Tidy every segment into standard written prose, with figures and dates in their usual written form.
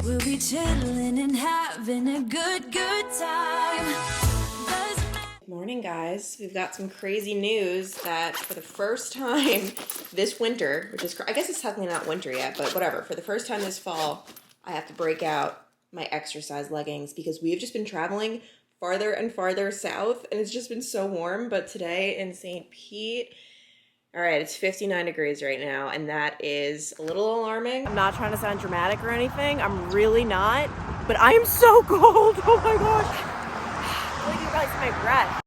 We'll be chilling and having a good time. Morning, guys. We've got some crazy news that for the first time this winter, which is, I guess it's technically not winter yet, but whatever. For the first time this fall, I have to break out my exercise leggings because we've just been traveling farther and farther south and it's just been so warm. But today in St. Pete, all right, it's 59 degrees right now, and that is a little alarming. I'm not trying to sound dramatic or anything. I'm really not, but I am so cold. Oh my gosh. I feel like you guys see my breath.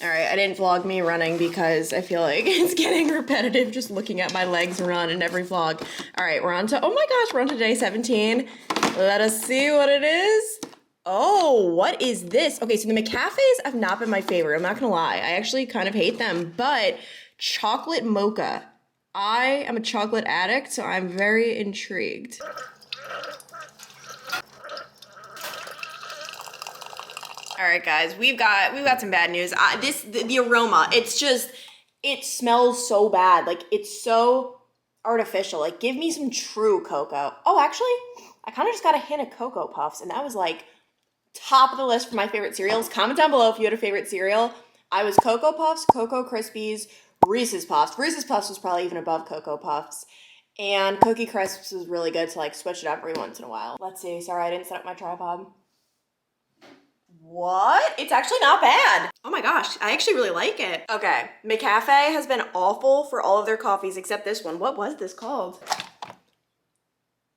All right, I didn't vlog me running because I feel like it's getting repetitive just looking at my legs run in every vlog. All right, we're on to, oh my gosh, we're on to day 17. Let us see what it is. Oh, what is this? Okay, so the McCafes have not been my favorite. I'm not gonna lie. I actually kind of hate them, but chocolate mocha. I am a chocolate addict, so I'm very intrigued. All right, guys, we've got some bad news. The aroma, it smells so bad. Like, it's so artificial. Like, give me some true cocoa. Oh, actually, I kind of just got a hint of Cocoa Puffs, and that was like top of the list for my favorite cereals. Comment down below if you had a favorite cereal. I was Cocoa Puffs, Cocoa Krispies, Reese's Puffs. Reese's Puffs was probably even above Cocoa Puffs. And Cookie Crisps was really good to like switch it up every once in a while. Let's see. Sorry, I didn't set up my tripod. What? It's actually not bad. Oh my gosh, I actually really like it. Okay, McCafe has been awful for all of their coffees except this one. What was this called?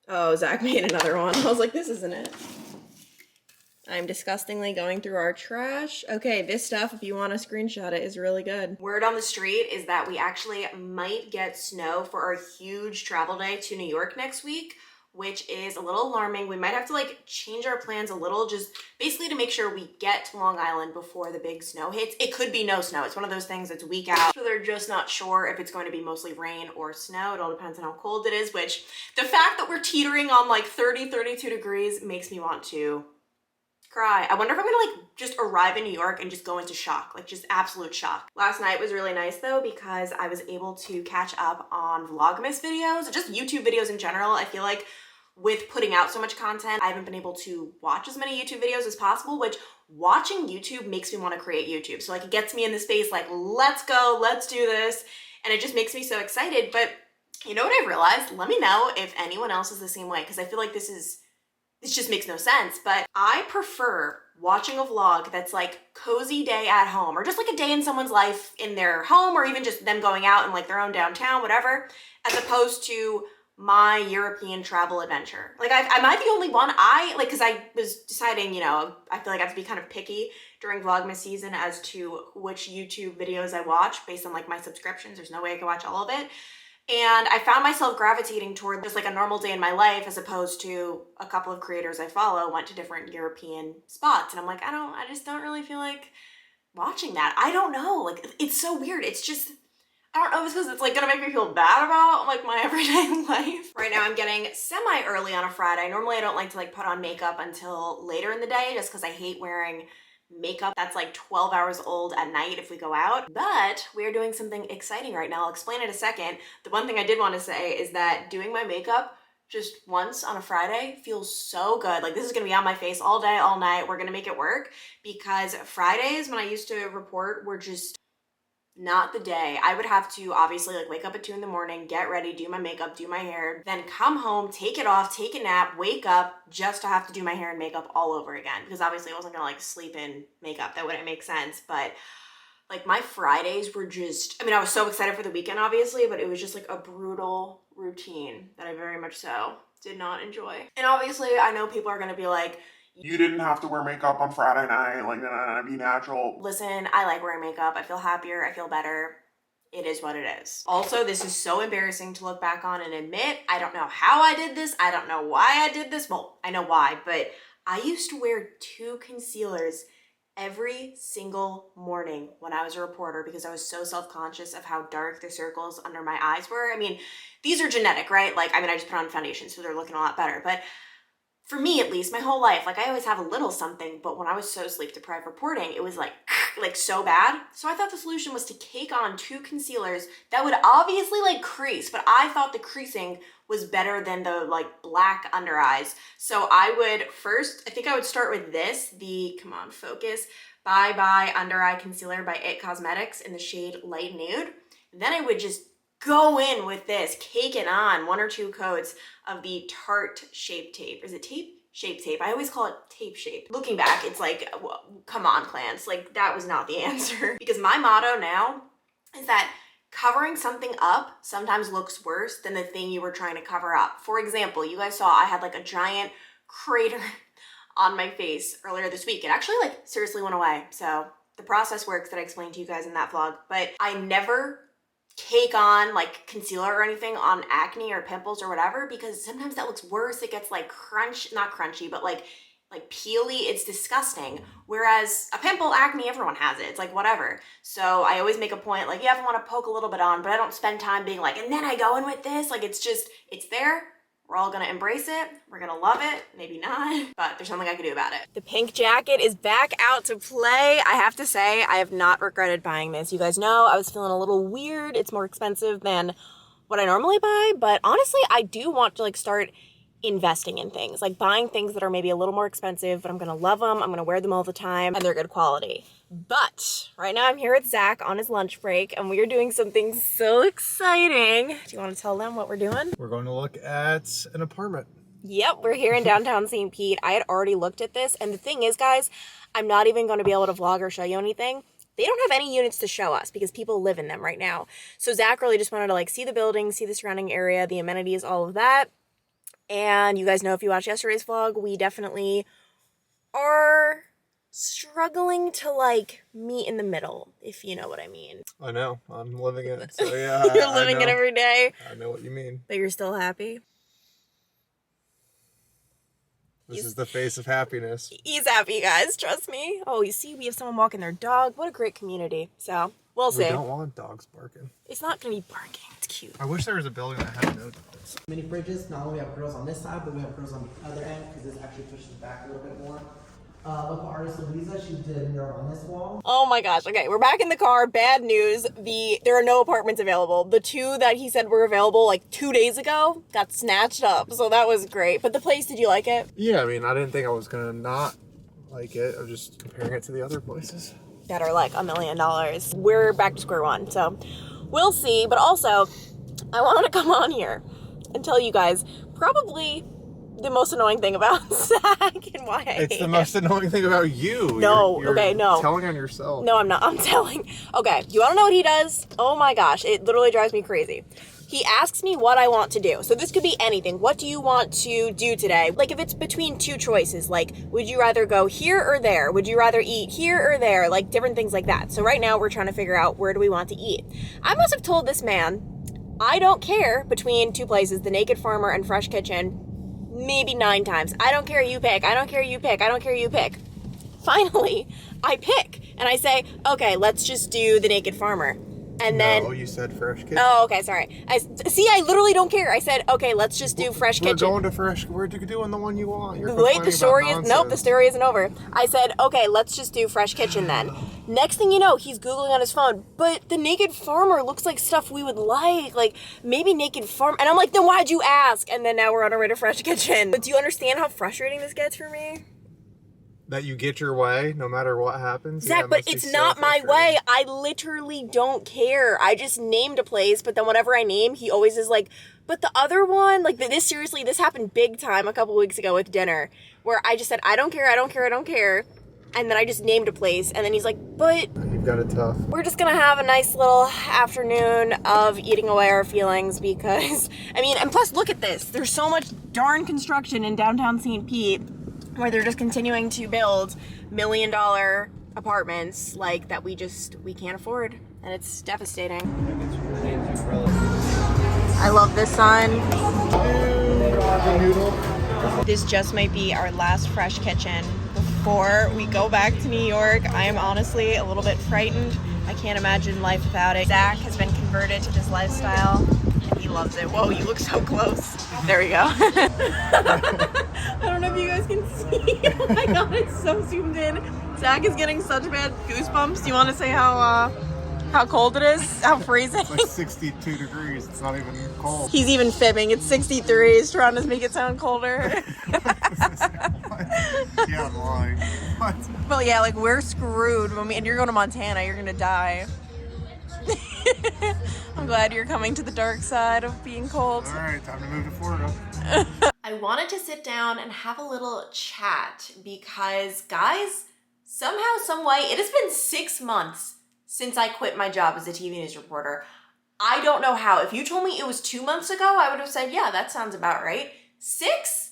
Oh, Zach made another one. I was like, this isn't it. I'm disgustingly going through our trash. Okay, this stuff, if you want to screenshot it, is really good. Word on the street is that we actually might get snow for our huge travel day to New York next week, which is a little alarming. We might have to like change our plans a little, just basically to make sure we get to Long Island before the big snow hits. It could be no snow. It's one of those things that's a week out, so they're just not sure if it's going to be mostly rain or snow. It all depends on how cold it is, which the fact that we're teetering on like 30, 32 degrees makes me want to cry. I wonder if I'm gonna like just arrive in New York and just go into shock, like just absolute shock. Last night was really nice though because I was able to catch up on vlogmas videos, just YouTube videos in general. I feel like with putting out so much content, I haven't been able to watch as many YouTube videos as possible, which watching YouTube makes me want to create YouTube. So like it gets me in the space like, let's go, let's do this. And it just makes me so excited. But you know what I've realized? Let me know if anyone else is the same way, because I feel like this just makes no sense. But I prefer watching a vlog that's like cozy day at home, or just like a day in someone's life in their home, or even just them going out in like their own downtown, whatever, as opposed to my European travel adventure. Like am I the only one? Because I was deciding, you know, I feel like I have to be kind of picky during Vlogmas season as to which YouTube videos I watch based on like my subscriptions. There's no way I can watch all of it. And I found myself gravitating toward just like a normal day in my life, as opposed to a couple of creators I follow went to different European spots. And I'm like, I just don't really feel like watching that. I don't know. Like, it's so weird. It's just, I don't know if it's because it's like gonna make me feel bad about like my everyday life. Right now I'm getting semi early on a Friday. Normally I don't like to like put on makeup until later in the day just because I hate wearing makeup that's like 12 hours old at night if we go out. But we are doing something exciting right now. I'll explain in a second. The one thing I did want to say is that doing my makeup just once on a Friday feels so good. Like, this is gonna be on my face all day, all night. We're gonna make it work, because Fridays when I used to report were just not the day. I would have to obviously like wake up at 2 in the morning, get ready, do my makeup, do my hair, then come home, take it off, take a nap, wake up just to have to do my hair and makeup all over again. Because obviously I wasn't gonna like sleep in makeup. That wouldn't make sense. But like my Fridays were just, I mean, I was so excited for the weekend obviously, but it was just like a brutal routine that I very much so did not enjoy. And obviously I know people are gonna be like, you didn't have to wear makeup on Friday night, like, be natural. Listen, I like wearing makeup. I feel happier, I feel better. It is what it is. Also, this is so embarrassing to look back on and admit. I don't know how I did this. I don't know why I did this. Well, I know why, but I used to wear 2 concealers every single morning when I was a reporter because I was so self-conscious of how dark the circles under my eyes were. I mean, these are genetic, right? Like, I mean, I just put on foundation, so they're looking a lot better, but for me, at least, my whole life, like I always have a little something, but when I was so sleep deprived reporting, it was like, like so bad. So I thought the solution was to cake on 2 concealers that would obviously like crease, but I thought the creasing was better than the like black under eyes. So I would first, I think I would start with this, the, come on, focus, Bye Bye Under Eye Concealer by IT Cosmetics in the shade Light Nude. Then I would just go in with this, cake it on 1 or 2 coats of the Tarte Shape Tape. Is it tape? Shape Tape. I always call it tape shape. Looking back, it's like, well, come on, Clance. Like, that was not the answer. Because my motto now is that covering something up sometimes looks worse than the thing you were trying to cover up. For example, you guys saw I had like a giant crater on my face earlier this week. It actually like seriously went away. So the process works that I explained to you guys in that vlog. But I never cake on like concealer or anything on acne or pimples or whatever, because sometimes that looks worse. It gets like not crunchy, but like peely. It's disgusting. Whereas a pimple, acne, everyone has it. It's like whatever. So I always make a point like, yeah, I want to poke a little bit on, but I don't spend time being like, and then I go in with this. Like it's just, it's there. We're all gonna embrace it. We're gonna love it. Maybe not, but there's something I can do about it. The pink jacket is back out to play. I have to say, I have not regretted buying this. You guys know I was feeling a little weird. It's more expensive than what I normally buy, but honestly, I do want to like start investing in things, like buying things that are maybe a little more expensive, but I'm gonna love them. I'm gonna wear them all the time and they're good quality. But right now I'm here with Zach on his lunch break and we are doing something so exciting. Do you want to tell them what we're doing? We're going to look at an apartment. Yep, we're here in downtown St. Pete. I had already looked at this, and the thing is, guys, I'm not even going to be able to vlog or show you anything. They don't have any units to show us because people live in them right now. So Zach really just wanted to like see the building, see the surrounding area, the amenities, all of that. And you guys know if you watched yesterday's vlog, we definitely are struggling to like meet in the middle, if you know what I mean. I know, I'm living it, so yeah. You're living it every day. I know what you mean. But you're still happy? This is the face of happiness. He's happy, guys, trust me. Oh, you see, we have someone walking their dog. What a great community. So, we'll see. We don't want dogs barking. It's not gonna be barking, it's cute. I wish there was a building that had no dogs. Mini fridges, not only we have girls on this side, but we have girls on the other end, because this actually pushes back a little bit more. Local artist Louisa, she did a mural on this wall. Oh my gosh, okay, we're back in the car. Bad news, there are no apartments available. The 2 that he said were available like 2 days ago got snatched up, so that was great. But the place, did you like it? Yeah, I mean, I didn't think I was gonna not like it. I was just comparing it to the other places that are like $1 million. We're back to square one, so we'll see. But also, I wanted to come on here and tell you guys probably the most annoying thing about Zach and why I hate It's the most annoying thing about you. No, you're okay, no. telling on yourself. No, I'm not. I'm telling. Okay, you want to know what he does? Oh my gosh, it literally drives me crazy. He asks me what I want to do. So this could be anything. What do you want to do today? Like if it's between 2 choices, like would you rather go here or there? Would you rather eat here or there? Like different things like that. So right now we're trying to figure out where do we want to eat. I must have told this man I don't care between 2 places, the Naked Farmer and Fresh Kitchen, maybe 9 times. I don't care, you pick. I don't care, you pick. I don't care, you pick. Finally, I pick and I say, okay, let's just do the Naked Farmer. And then... No, you said Fresh Kitchen. Oh, okay, sorry. I literally don't care. I said, okay, let's just do Fresh Kitchen. We're going to Fresh... We're doing the one you want. You're Wait, the story is... nonsense. Nope, the story isn't over. I said, okay, let's just do Fresh Kitchen then. Next thing you know, he's Googling on his phone, but the Naked Farmer looks like stuff we would like maybe Naked Farm. And I'm like, then why'd you ask? And then now we're on our way to Fresh Kitchen. But do you understand how frustrating this gets for me? That you get your way no matter what happens? Zach, Yeah, but it's not my way. I literally don't care. I just named a place, but then whatever I name, he always is like, but the other one, like this happened big time a couple weeks ago with dinner, where I just said, I don't care, I don't care, I don't care. And then I just named a place, and then he's like, but... You've got it tough. We're just gonna have a nice little afternoon of eating away our feelings because, I mean, and plus look at this. There's so much darn construction in downtown St. Pete where they're just continuing to build $1 million apartments like that we can't afford, and it's devastating. I love this sign. This just might be our last Fresh Kitchen before we go back to New York. I am honestly a little bit frightened. I can't imagine life without it. Zach has been converted to this lifestyle and he loves it. Whoa, you look so close. There we go. I don't know if you guys can see. Oh my god, it's so zoomed in. Zach Zach is getting such bad goosebumps. Do you want to say how cold it is? How freezing? It's like 62 degrees. It's not even cold. He's even fibbing. It's 63. He's trying to make it sound colder. Yeah, I'm lying. What? But yeah, like we're screwed. And you're going to Montana. You're gonna die. I'm glad you're coming to the dark side of being cold. All right, time to move to Florida. I wanted to sit down and have a little chat because, guys, somehow, some way, it has been 6 months since I quit my job as a TV news reporter. I don't know how. If you told me it was 2 months ago, I would have said, yeah, that sounds about right. 6?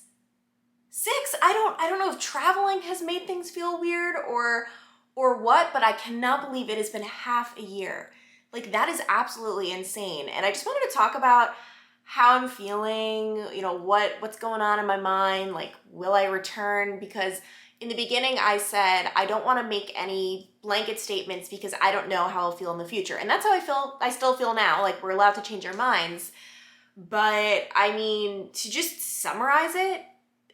6? I don't know if traveling has made things feel weird or what, but I cannot believe it has been half a year. Like, that is absolutely insane. And I just wanted to talk about how I'm feeling, you know, what's going on in my mind, like, will I return? Because in the beginning I said I don't want to make any blanket statements because I don't know how I'll feel in the future. And that's how I still feel now, like we're allowed to change our minds. But I mean, to just summarize it,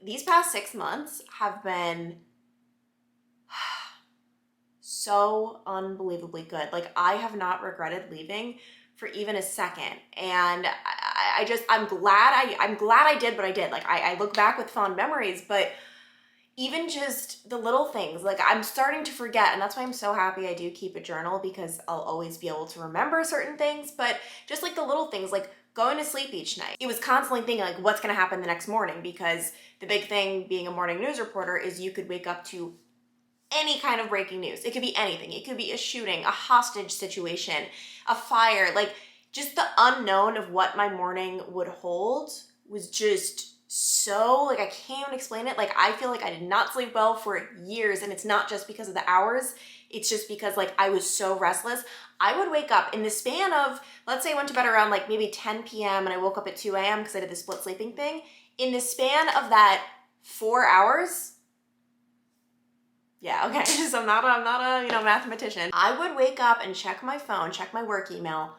these past 6 months have been so unbelievably good. Like, I have not regretted leaving for even a second. And I'm glad I did what I did. Like, I look back with fond memories, but even just the little things, like I'm starting to forget. And that's why I'm so happy I do keep a journal, because I'll always be able to remember certain things. But just like the little things, like going to sleep each night. It was constantly thinking like, what's gonna happen the next morning? Because the big thing being a morning news reporter is you could wake up to any kind of breaking news. It could be anything. It could be a shooting, a hostage situation, a fire. Like, just the unknown of what my morning would hold was just so, like, I can't even explain it. Like, I feel like I did not sleep well for years, and it's not just because of the hours. It's just because, like, I was so restless. I would wake up in the span of, let's say I went to bed around like maybe 10 p.m. and I woke up at 2 a.m. because I did the split sleeping thing. In the span of that 4 hours, yeah, okay, so I'm not a mathematician. I would wake up and check my phone, check my work email,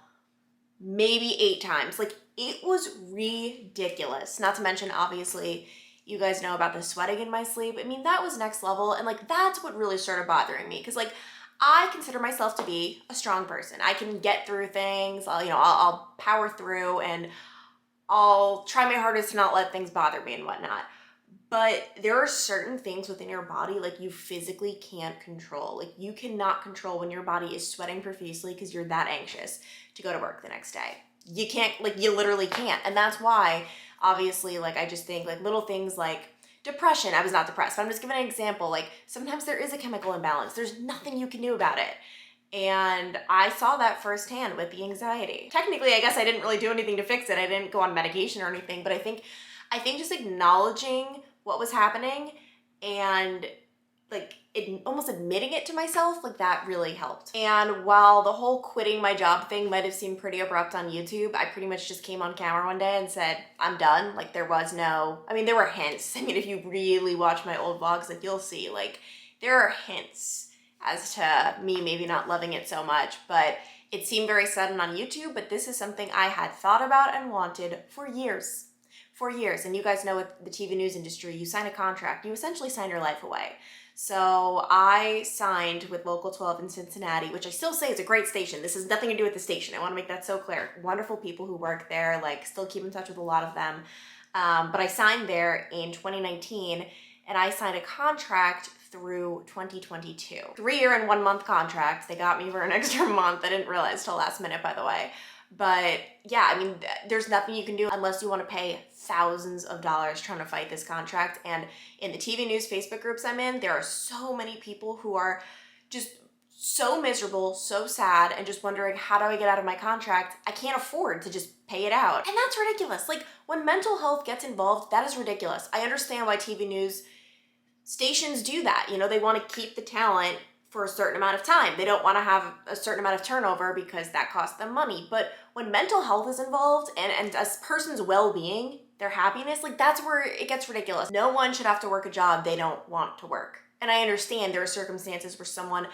maybe 8 times. Like, it was ridiculous. Not to mention, obviously, you guys know about the sweating in my sleep. I mean, that was next level. And like, that's what really started bothering me. Cause like, I consider myself to be a strong person. I can get through things. I'll power through, and I'll try my hardest to not let things bother me and whatnot. But there are certain things within your body, like, you physically can't control. Like, you cannot control when your body is sweating profusely because you're that anxious to go to work the next day. You can't, like, you literally can't. And that's why, obviously, like, I just think, like, little things like depression. I was not depressed, but I'm just giving an example. Like, sometimes there is a chemical imbalance. There's nothing you can do about it. And I saw that firsthand with the anxiety. Technically, I guess I didn't really do anything to fix it. I didn't go on medication or anything, but I think just acknowledging what was happening and like almost admitting it to myself, like, that really helped. And while the whole quitting my job thing might have seemed pretty abrupt on YouTube, I pretty much just came on camera one day and said, I'm done. Like, there was no, I mean, there were hints. I mean, if you really watch my old vlogs, like, you'll see, like, there are hints as to me maybe not loving it so much, but it seemed very sudden on YouTube. But this is something I had thought about and wanted for years. And you guys know, with the TV news industry, you sign a contract, you essentially sign your life away. So I signed with Local 12 in Cincinnati, which I still say is a great station. This has nothing to do with the station. I want to make that so clear. Wonderful people who work there, like, still keep in touch with a lot of them. But I signed there in 2019, and I signed a contract through 2022. 3-year and 1-month contract. They got me for an extra month. I didn't realize till last minute, by the way. But yeah, I mean, there's nothing you can do unless you want to pay thousands of dollars trying to fight this contract. And in the TV news Facebook groups I'm in, there are so many people who are just so miserable, so sad, and just wondering, how do I get out of my contract? I can't afford to just pay it out. And that's ridiculous. Like, when mental health gets involved, that is ridiculous. I understand why TV news stations do that. You know, they want to keep the talent for a certain amount of time. They don't want to have a certain amount of turnover because that costs them money. But when mental health is involved and a person's well-being, their happiness, like, that's where it gets ridiculous. No one should have to work a job they don't want to work. And I understand there are circumstances where someone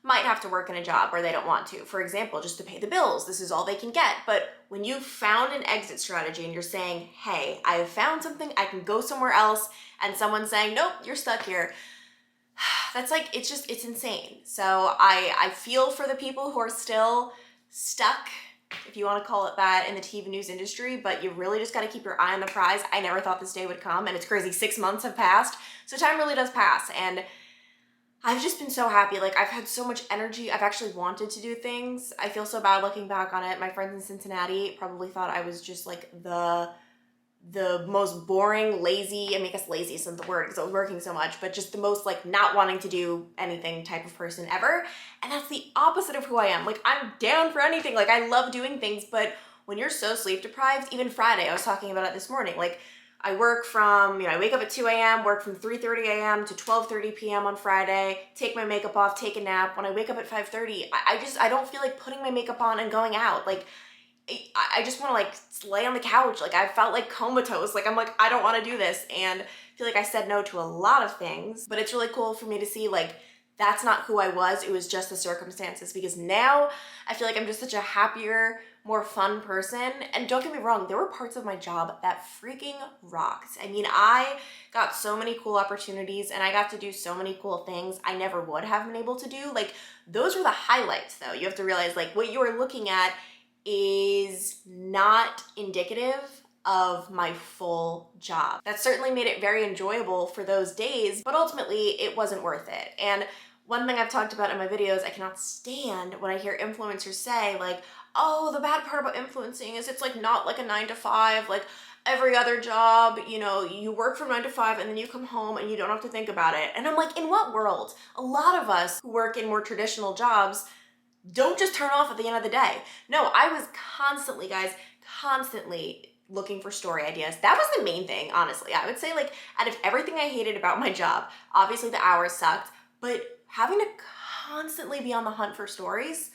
might have to work in a job where they don't want to. For example, just to pay the bills. This is all they can get. But when you've found an exit strategy and you're saying, hey, I have found something, I can go somewhere else, and someone's saying, nope, you're stuck here. that's like, it's insane. So I feel for the people who are still stuck, if you want to call it that, in the TV news industry, but you really just got to keep your eye on the prize. I never thought this day would come, and it's crazy. 6 months have passed, so time really does pass, and I've just been so happy. Like, I've had so much energy. I've actually wanted to do things. I feel so bad looking back on it. My friends in Cincinnati probably thought I was just like the most boring, lazy, I mean, I guess lazy isn't the word because I was working so much, but just the most like not wanting to do anything type of person ever. And that's the opposite of who I am. Like, I'm down for anything. Like, I love doing things, but when you're so sleep deprived, even Friday, I was talking about it this morning, like I work from, I wake up at 2 a.m., work from 3:30 a.m. to 12:30 p.m. on Friday, take my makeup off, take a nap. When I wake up at 5:30, I don't feel like putting my makeup on and going out. Like, I just want to like lay on the couch. Like, I felt like comatose. Like, I'm like, I don't want to do this. And I feel like I said no to a lot of things, but it's really cool for me to see like, that's not who I was. It was just the circumstances, because now I feel like I'm just such a happier, more fun person. And don't get me wrong, there were parts of my job that freaking rocked. I mean, I got so many cool opportunities and I got to do so many cool things I never would have been able to do. Like, those were the highlights though. You have to realize like what you are looking at is not indicative of my full job. That certainly made it very enjoyable for those days, but ultimately it wasn't worth it. And one thing I've talked about in my videos, I cannot stand when I hear influencers say like, oh, the bad part about influencing is it's like not like a 9 to 5, like every other job, you work from 9 to 5 and then you come home and you don't have to think about it. And I'm like, in what world? A lot of us who work in more traditional jobs don't just turn off at the end of the day. No, I was constantly, guys, looking for story ideas. That was the main thing, honestly. I would say like out of everything I hated about my job, obviously the hours sucked, but having to constantly be on the hunt for stories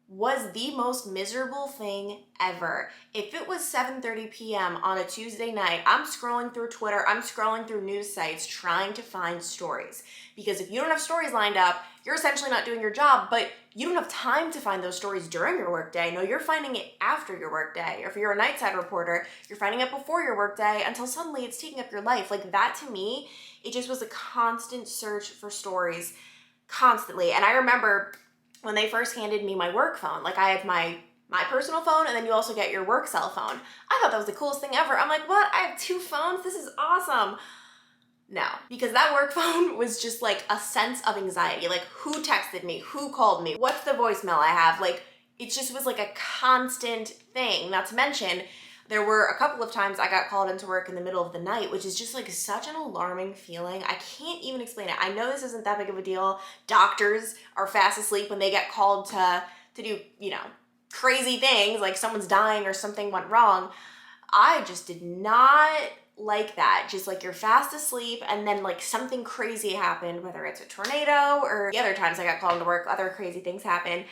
was the most miserable thing ever. If it was 7:30 p.m. on a Tuesday night, I'm scrolling through Twitter, I'm scrolling through news sites trying to find stories. Because if you don't have stories lined up, you're essentially not doing your job, but you don't have time to find those stories during your workday. No, you're finding it after your workday. Or if you're a nightside reporter, you're finding it before your workday until suddenly it's taking up your life. Like, that to me, it just was a constant search for stories, constantly. And I remember when they first handed me my work phone, like I have my personal phone and then you also get your work cell phone. I thought that was the coolest thing ever. I'm like, what? I have 2 phones? This is awesome. No, because that work phone was just like a sense of anxiety. Like, who texted me? Who called me? What's the voicemail I have? Like, it just was like a constant thing. Not to mention, there were a couple of times I got called into work in the middle of the night, which is just like such an alarming feeling. I can't even explain it. I know this isn't that big of a deal. Doctors are fast asleep when they get called to do, crazy things, like someone's dying or something went wrong. I just did not like that. Just like, you're fast asleep and then like something crazy happened, whether it's a tornado or the other times I got called into work, other crazy things happen.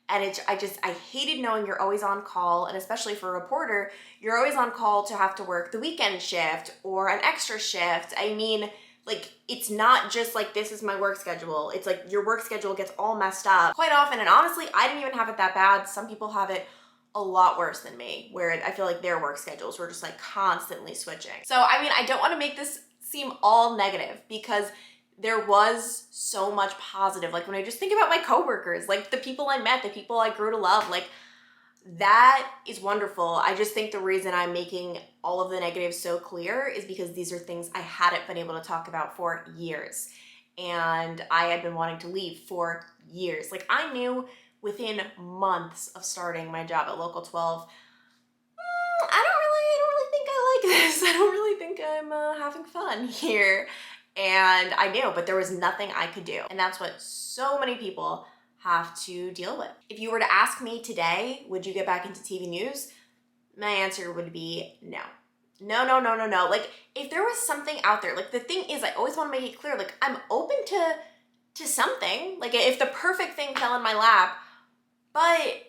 And I hated knowing you're always on call, and especially for a reporter, you're always on call to have to work the weekend shift or an extra shift. I mean, like, it's not just like, this is my work schedule. It's like your work schedule gets all messed up quite often. And honestly, I didn't even have it that bad. Some people have it a lot worse than me, where I feel like their work schedules were just like constantly switching. So, I mean, I don't want to make this seem all negative, because there was so much positive. Like, when I just think about my coworkers, like the people I met, the people I grew to love, like, that is wonderful. I just think the reason I'm making all of the negatives so clear is because these are things I hadn't been able to talk about for years. And I had been wanting to leave for years. Like, I knew within months of starting my job at Local 12, I don't really think I like this. I don't really think I'm having fun here. And I knew, but there was nothing I could do. And that's what so many people have to deal with. If you were to ask me today, would you get back into TV news? My answer would be no. No. Like, if there was something out there, like, the thing is, I always want to make it clear, like, I'm open to something. Like, if the perfect thing fell in my lap, but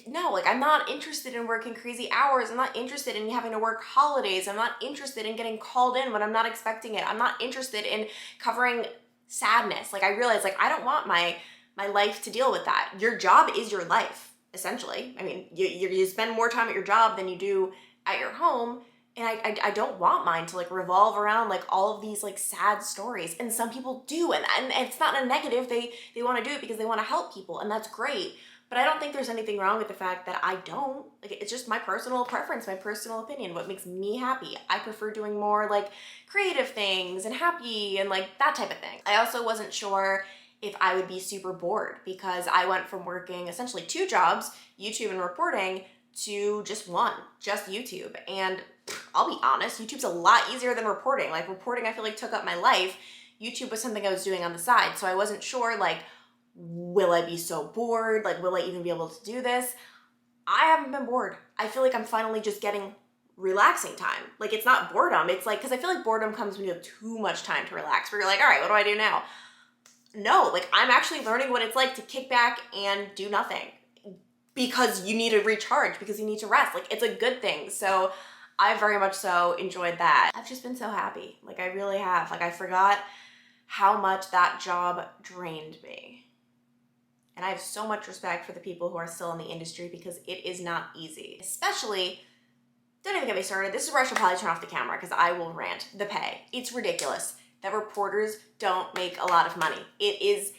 no, like, I'm not interested in working crazy hours. I'm not interested in having to work holidays. I'm not interested in getting called in when I'm not expecting it. I'm not interested in covering sadness. Like, I realize, like, I don't want my life to deal with that. Your job is your life, essentially. I mean, you spend more time at your job than you do at your home. And I don't want mine to like revolve around like all of these like sad stories. And some people do, and it's not a negative. They want to do it because they want to help people, and that's great. But I don't think there's anything wrong with the fact that I don't. Like, it's just my personal preference, my personal opinion, what makes me happy. I prefer doing more like creative things and happy and like that type of thing. I also wasn't sure if I would be super bored because I went from working essentially 2 jobs, YouTube and reporting, to just one, just YouTube. And I'll be honest, YouTube's a lot easier than reporting. Like, reporting I feel like took up my life. YouTube was something I was doing on the side. So I wasn't sure, like, will I be so bored? Like, will I even be able to do this? I haven't been bored. I feel like I'm finally just getting relaxing time. Like, it's not boredom. It's like, because I feel like boredom comes when you have too much time to relax, where you're like, all right, what do I do now? No, like, I'm actually learning what it's like to kick back and do nothing because you need to recharge, because you need to rest. Like, it's a good thing. So I very much so enjoyed that. I've just been so happy. Like, I really have. Like, I forgot how much that job drained me. And I have so much respect for the people who are still in the industry because it is not easy. Especially, don't even get me started. This is where I should probably turn off the camera because I will rant. The pay. It's ridiculous that reporters don't make a lot of money. It's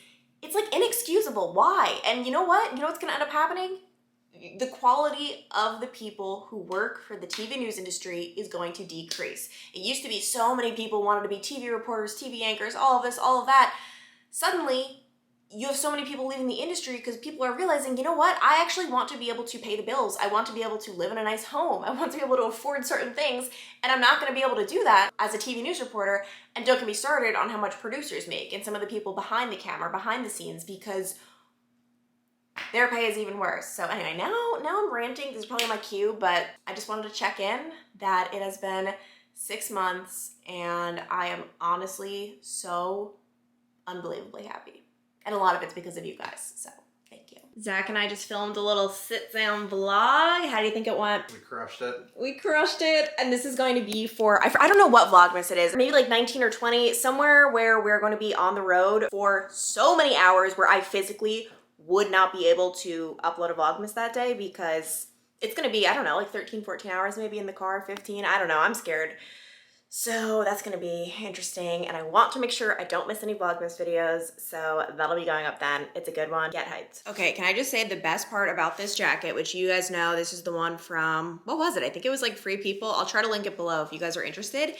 like inexcusable. Why? And you know what? You know what's gonna end up happening? The quality of the people who work for the TV news industry is going to decrease. It used to be so many people wanted to be TV reporters, TV anchors, all of this, all of that. Suddenly, you have so many people leaving the industry because people are realizing, you know what? I actually want to be able to pay the bills. I want to be able to live in a nice home. I want to be able to afford certain things, and I'm not going to be able to do that as a TV news reporter. And don't get me started on how much producers make and some of the people behind the camera, behind the scenes, because their pay is even worse. So anyway, now I'm ranting. This is probably my cue, but I just wanted to check in that it has been 6 months, and I am honestly so unbelievably happy. And a lot of it's because of you guys, so thank you. Zach and I just filmed a little sit-down vlog. How do you think it went? We crushed it. We crushed it, and this is going to be for, I don't know what vlogmas it is, maybe like 19 or 20, somewhere where we're going to be on the road for so many hours where I physically would not be able to upload a vlogmas that day because it's going to be, I don't know, like 13, 14 hours maybe in the car, 15, I don't know, I'm scared. So that's gonna be interesting, and I want to make sure I don't miss any Vlogmas videos, so that'll be going up then. It's a good one. Get hyped. Okay, can I just say the best part about this jacket, which you guys know, this is the one from, what was it? I think it was like Free People. I'll try to link it below if you guys are interested.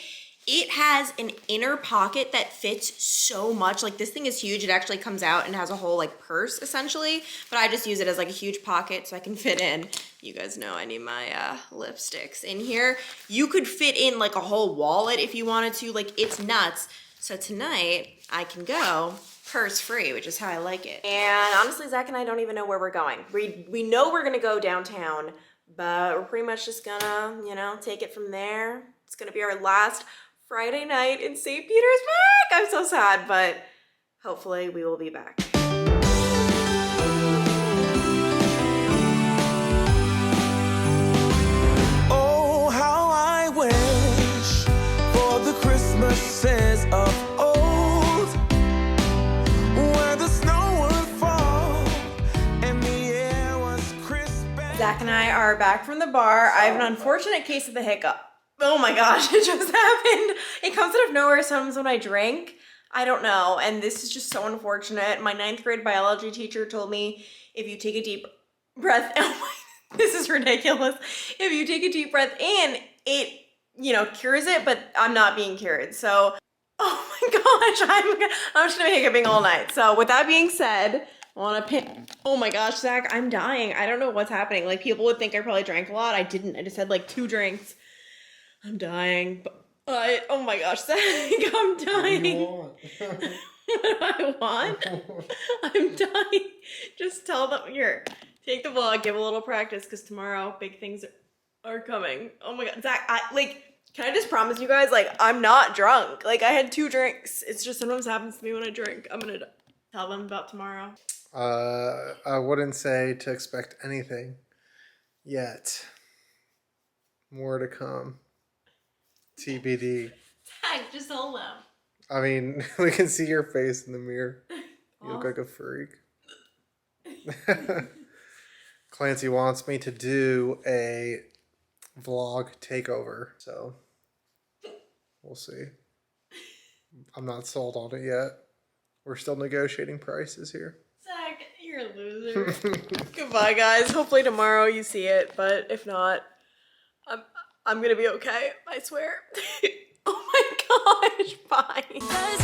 It has an inner pocket that fits so much. Like, this thing is huge. It actually comes out and has a whole like purse essentially, but I just use it as like a huge pocket so I can fit in. You guys know I need my lipsticks in here. You could fit in like a whole wallet if you wanted to. Like, it's nuts. So tonight I can go purse free, which is how I like it. And honestly, Zach and I don't even know where we're going. We know we're gonna go downtown, but we're pretty much just gonna, you know, take it from there. It's gonna be our last Friday night in St. Petersburg. I'm so sad, but hopefully we will be back. Oh, how I wish for the Christmases of old, where the snow would fall and the air was crisp. Zach and I are back from the bar. I have an unfortunate case of the hiccup. Oh my gosh, it just happened. It comes out of nowhere sometimes when I drink. I don't know, and this is just so unfortunate. My 9th grade biology teacher told me if you take a deep breath, this is ridiculous. If you take a deep breath in, it, you know, cures it, but I'm not being cured. So, oh my gosh, I'm just gonna be hiccuping all night. So with that being said, I wanna pin, oh my gosh, Zach, I'm dying. I don't know what's happening. Like, people would think I probably drank a lot. I didn't, I just had like 2 drinks. I'm dying, but oh my gosh, Zach, I'm dying. What do you want? What do I want? I'm dying. Just tell them, here, take the vlog, give a little practice, because tomorrow big things are coming. Oh my god, Zach, can I just promise you guys, like, I'm not drunk. Like, I had 2 drinks. It's just sometimes happens to me when I drink. I'm gonna tell them about tomorrow. I wouldn't say to expect anything yet. More to come. TBD. Zach, just hold them. I mean, we can see your face in the mirror. You look like a freak. Clancy wants me to do a vlog takeover. So we'll see. I'm not sold on it yet. We're still negotiating prices here. Zach, you're a loser. Goodbye, guys. Hopefully tomorrow you see it, but if not, I'm gonna be okay. I swear. Oh my gosh. Bye. Does